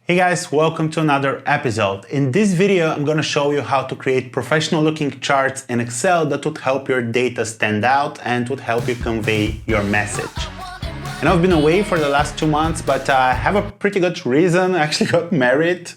Hey guys, welcome to another episode. In this video, I'm going to show you how to create professional looking charts in Excel that would help your data stand out and would help you convey your message. And I've been away for the last 2 months, but I have a pretty good reason. I actually got married.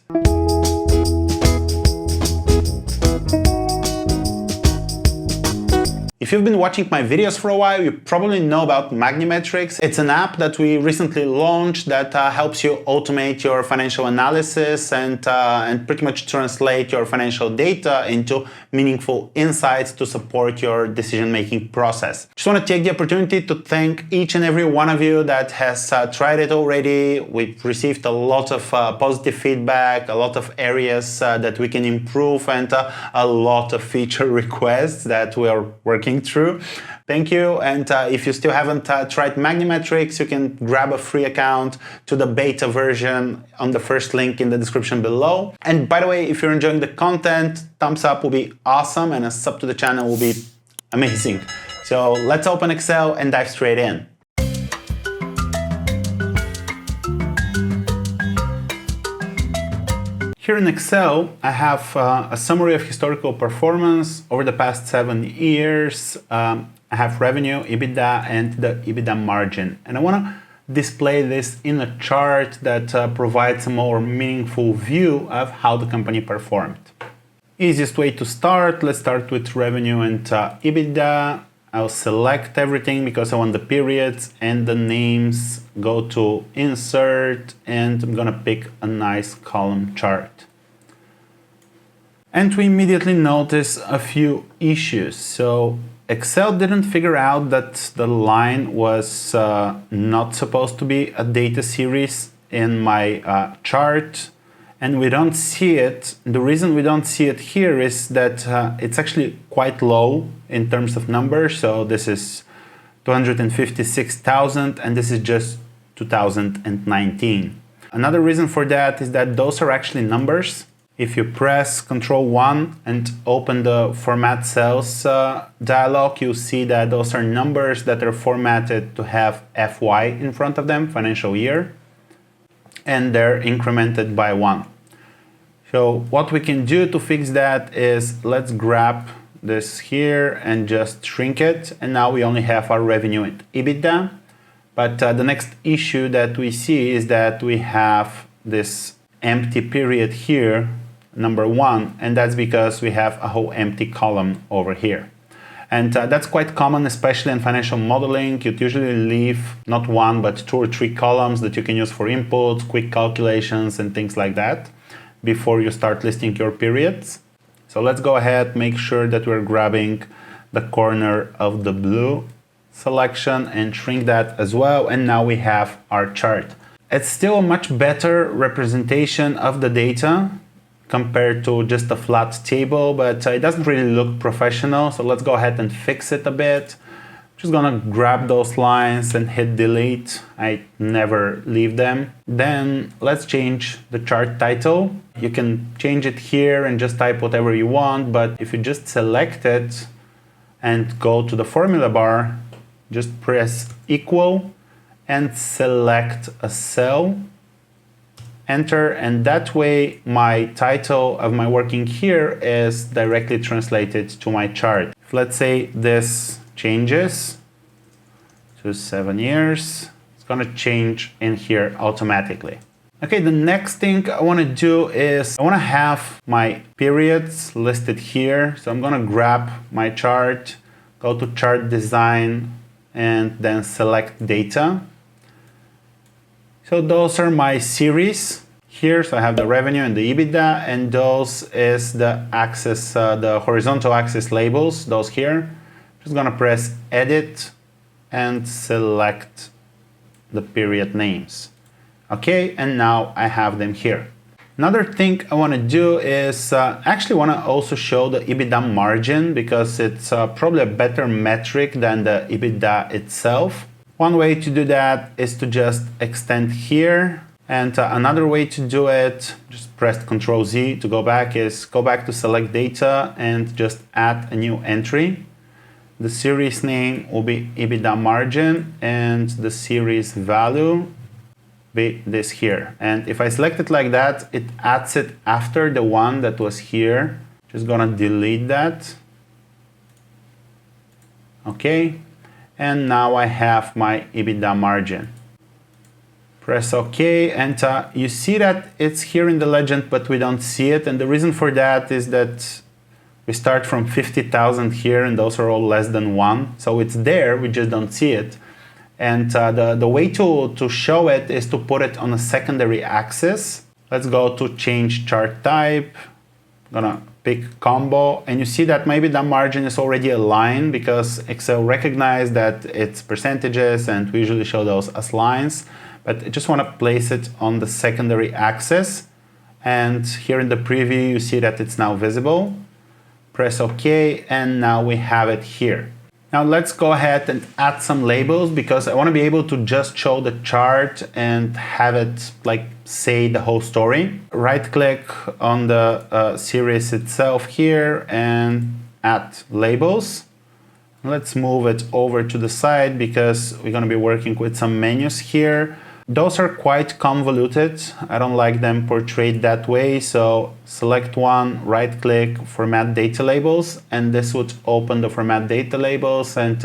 If you've been watching my videos for a while, you probably know about Magnimetrics. It's an app that we recently launched that helps you automate your financial analysis and pretty much translate your financial data into meaningful insights to support your decision-making process. Just want to take the opportunity to thank each and every one of you that has tried it already. We've received a lot of positive feedback, a lot of areas that we can improve, and a lot of feature requests that we are working through. Thank you. And if you still haven't tried Magnimetrics, you can grab a free account to the beta version on the first link in the description below. And by the way, if you're enjoying the content, thumbs up will be awesome and a sub to the channel will be amazing. So let's open Excel and dive straight in. Here in Excel, I have a summary of historical performance over the past 7 years. I have revenue, EBITDA, and the EBITDA margin. And I want to display this in a chart that provides a more meaningful view of how the company performed. Easiest way to start, let's start with revenue and EBITDA. I'll select everything because I want the periods and the names. Go to Insert, and I'm gonna pick a nice column chart. And we immediately notice a few issues. So Excel didn't figure out that the line was not supposed to be a data series in my chart. And we don't see it. The reason we don't see it here is that it's actually quite low in terms of numbers. So this is 256,000 and this is just 2019. Another reason for that is that those are actually numbers. If you press Ctrl 1 and open the Format Cells dialog, you'll see that those are numbers that are formatted to have FY in front of them, financial year, and they're incremented by 1. So what we can do to fix that is let's grab this here and just shrink it. And now we only have our revenue and EBITDA. But the next issue that we see is that we have this empty period here, number 1, and that's because we have a whole empty column over here. And that's quite common, especially in financial modeling. You'd usually leave not 1, but 2 or 3 columns that you can use for inputs, quick calculations, and things like that before you start listing your periods. So let's go ahead, make sure that we're grabbing the corner of the blue selection and shrink that as well. And now we have our chart. It's still a much better representation of the data compared to just a flat table, but it doesn't really look professional. So let's go ahead and fix it a bit. Just gonna grab those lines and hit delete. I never leave them. Then let's change the chart title. You can change it here and just type whatever you want, but if you just select it and go to the formula bar, just press equal and select a cell, enter, and that way my title of my working here is directly translated to my chart. If let's say this changes to 7 years, it's gonna change in here automatically. Okay, the next thing I wanna do is I wanna have my periods listed here. So I'm gonna grab my chart, go to chart design, and then select data. So those are my series here. So I have the revenue and the EBITDA, and those is the axis, the horizontal axis labels, those here. Just gonna press edit and select the period names. Okay, and now I have them here. Another thing I want to do is actually want to also show the EBITDA margin because it's probably a better metric than the EBITDA itself. One way to do that is to just extend here, and another way to do it, just press Ctrl Z to go back, is go back to select data and just add a new entry. The series name will be EBITDA margin and the series value be this here. And if I select it like that, it adds it after the one that was here. Just gonna delete that. Okay, and now I have my EBITDA margin. Press OK, and you see that it's here in the legend, but we don't see it. And the reason for that is that we start from 50,000 here, and those are all less than 1. So it's there, we just don't see it. And the way to show it is to put it on a secondary axis. Let's go to change chart type. I'm gonna pick combo, and you see that maybe the margin is already aligned because Excel recognized that it's percentages, and we usually show those as lines. But I just want to place it on the secondary axis. And here in the preview, you see that it's now visible. Press OK, and now we have it here. Now let's go ahead and add some labels, because I want to be able to just show the chart and have it like say the whole story. Right click on the series itself here and add labels. Let's move it over to the side because we're going to be working with some menus here. Those are quite convoluted. I don't like them portrayed that way. So select one, right click, format data labels, and this would open the format data labels. And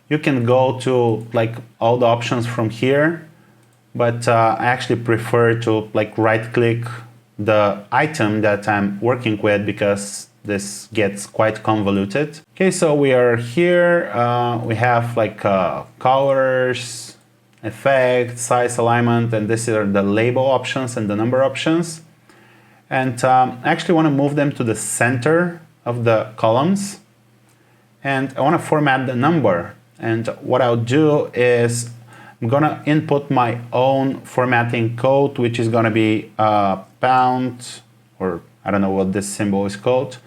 you can go to like all the options from here, but I actually prefer to like right click the item that I'm working with because this gets quite convoluted. Okay, so we are here. We have like colors, effect, size, alignment, and these are the label options and the number options. And I actually want to move them to the center of the columns. And I want to format the number. And what I'll do is I'm going to input my own formatting code, which is going to be pound, or I don't know what this symbol is called,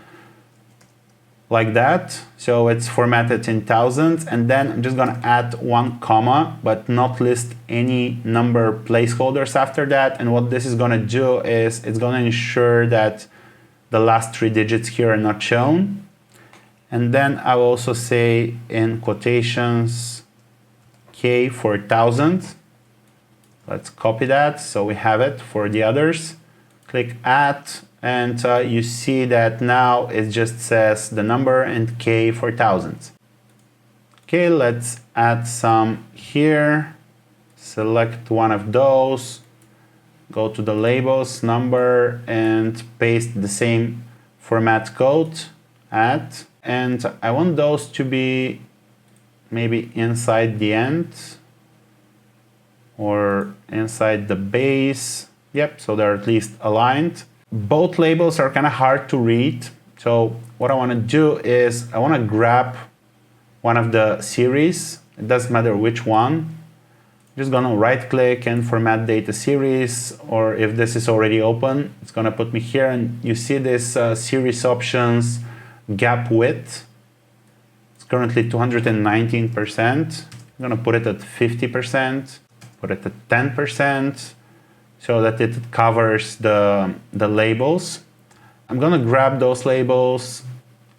like that. So it's formatted in thousands, and then I'm just gonna add 1 comma, but not list any number placeholders after that. And what this is gonna do is it's gonna ensure that the last 3 digits here are not shown. And then I will also say in quotations K for 1000. Let's copy that so we have it for the others. Click add. And you see that now it just says the number and K for thousands. Okay, let's add some here. Select one of those. Go to the labels, number, and paste the same format code. Add. And I want those to be maybe inside the end or inside the base. Yep, so they're at least aligned. Both labels are kind of hard to read. So what I want to do is I want to grab one of the series. It doesn't matter which one. I'm just going to right click and format data series, or if this is already open, it's going to put me here. And you see this series options gap width. It's currently 219%. I'm going to put it at 50%, put it at 10%. So that it covers the labels. I'm gonna grab those labels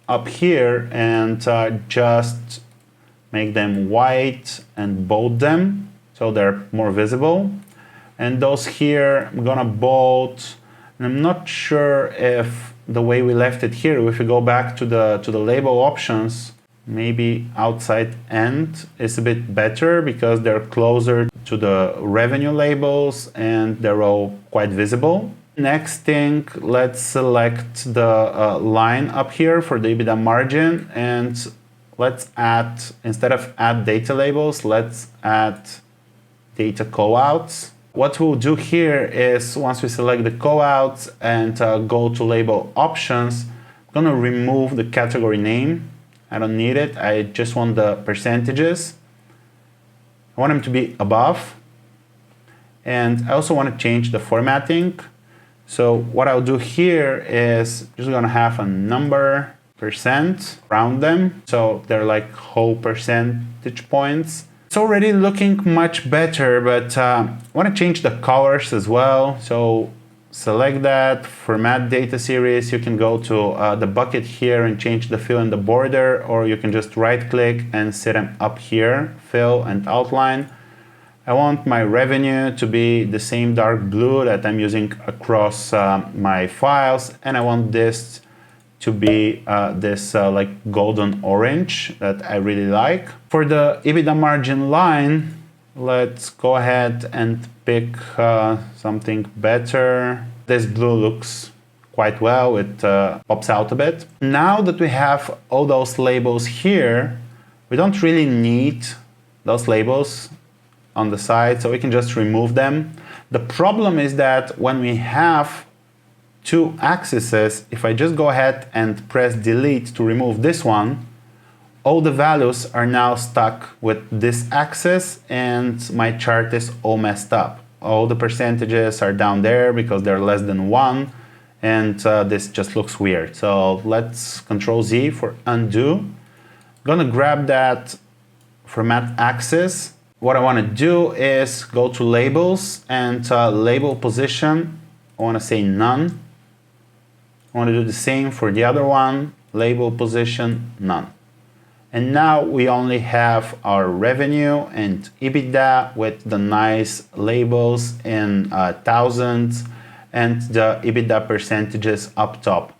up here and just make them white and bold them so they're more visible. And those here, I'm gonna bold. And I'm not sure if the way we left it here, if we go back to the label options, maybe outside end is a bit better because they're closer to the revenue labels and they're all quite visible. Next thing, let's select the line up here for the EBITDA margin, and let's add, instead of add data labels, let's add data callouts. What we'll do here is once we select the callouts and go to label options, I'm gonna remove the category name. I don't need it. I just want the percentages. I want them to be above. And I also want to change the formatting. So what I'll do here is just going to have a number, percent, round them. So they're like whole percentage points. It's already looking much better, but I want to change the colors as well. So select that, format data series. You can go to the bucket here and change the fill and the border, or you can just right click and set them up here, fill and outline. I want my revenue to be the same dark blue that I'm using across my files, and I want this to be this like golden orange that I really like. For the EBITDA margin line, let's go ahead and pick something better. This blue looks quite well, it pops out a bit. Now that we have all those labels here, we don't really need those labels on the side, so we can just remove them. The problem is that when we have two axes, if I just go ahead and press delete to remove this one, all the values are now stuck with this axis and my chart is all messed up. All the percentages are down there because they're less than 1, and this just looks weird. So let's Control Z for undo. I'm gonna grab that format axis. What I want to do is go to labels and label position. I want to say none. I want to do the same for the other one, label position none. And now we only have our revenue and EBITDA with the nice labels in thousands and the EBITDA percentages up top.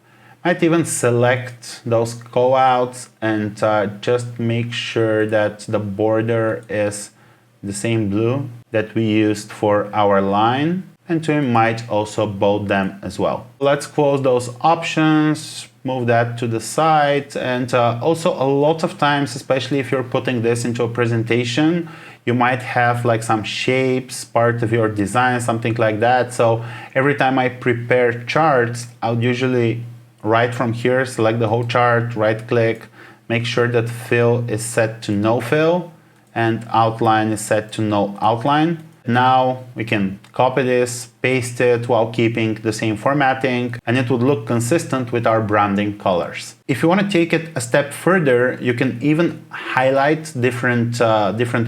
Might even select those callouts and just make sure that the border is the same blue that we used for our line, and we might also bold them as well. Let's close those options, move that to the side, and also a lot of times, especially if you're putting this into a presentation, you might have like some shapes, part of your design, something like that. So every time I prepare charts, I'll usually right from here, select the whole chart, right click, make sure that fill is set to no fill and outline is set to no outline. Now we can copy this, paste it while keeping the same formatting, and it would look consistent with our branding colors. If you want to take it a step further, you can even highlight different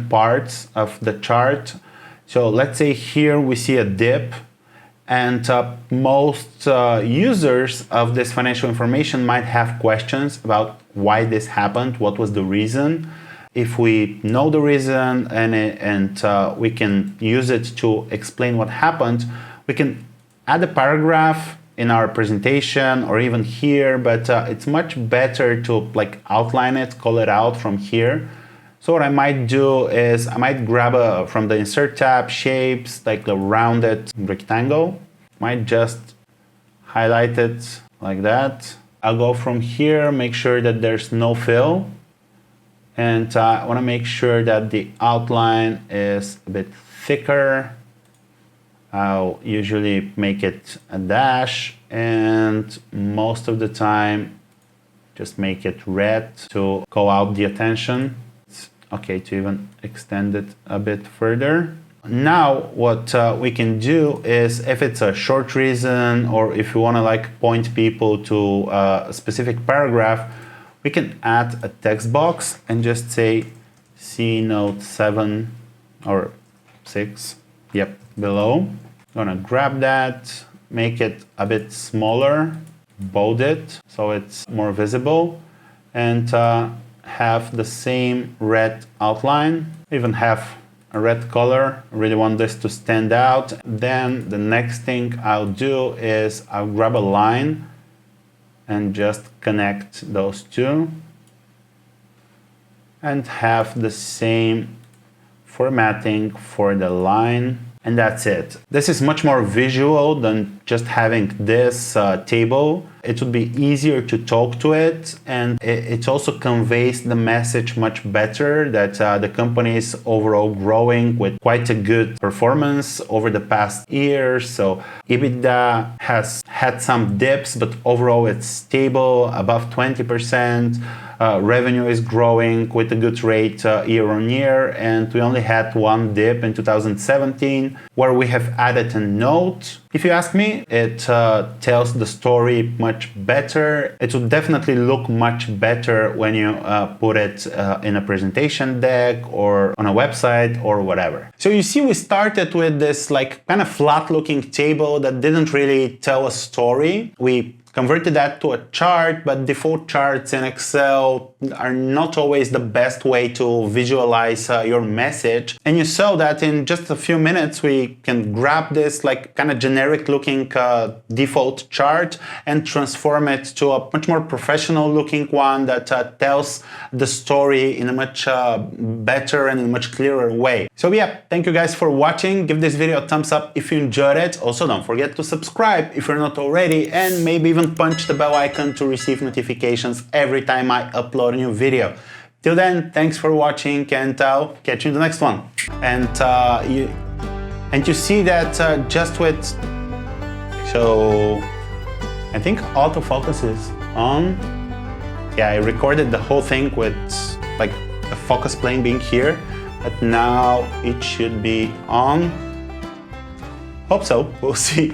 parts of the chart. So let's say here we see a dip, and most users of this financial information might have questions about why this happened, what was the reason. If we know the reason and we can use it to explain what happened, we can add a paragraph in our presentation or even here, but it's much better to like outline it, call it out from here. So what I might do is I might grab from the Insert tab, Shapes, like the rounded rectangle. Might just highlight it like that. I'll go from here, make sure that there's no fill. And I want to make sure that the outline is a bit thicker. I'll usually make it a dash, and most of the time just make it red to call out the attention. It's okay to even extend it a bit further. Now what we can do is, if it's a short reason or if you want to like point people to a specific paragraph, we can add a text box and just say C note 7 or 6, yep, below. I'm gonna grab that, make it a bit smaller, bold it so it's more visible, and have the same red outline, even have a red color. I really want this to stand out. Then the next thing I'll do is I'll grab a line and just connect those two and have the same formatting for the line, and that's it. This is much more visual than just having this table. It would be easier to talk to it, and it also conveys the message much better that the company is overall growing with quite a good performance over the past years. So EBITDA has had some dips, but overall it's stable, above 20%. Revenue is growing with a good rate year on year, and we only had one dip in 2017 where we have added a note. If you ask me, it tells the story much better. It would definitely look much better when you put it in a presentation deck or on a website or whatever. So you see, we started with this like kind of flat looking table that didn't really tell a story. We converted that to a chart, but default charts in Excel are not always the best way to visualize your message. And you saw that in just a few minutes we can grab this like kind of generic looking default chart and transform it to a much more professional looking one that tells the story in a much better and in a much clearer way. So yeah, thank you guys for watching. Give this video a thumbs up if you enjoyed it. Also, don't forget to subscribe if you're not already, and maybe even punch the bell icon to receive notifications every time I upload a new video. Till then, thanks for watching, and I'll catch you in the next one. And you see that just with, so I think autofocus is on. Yeah, I recorded the whole thing with like the focus plane being here, but now it should be on. Hope so, we'll see.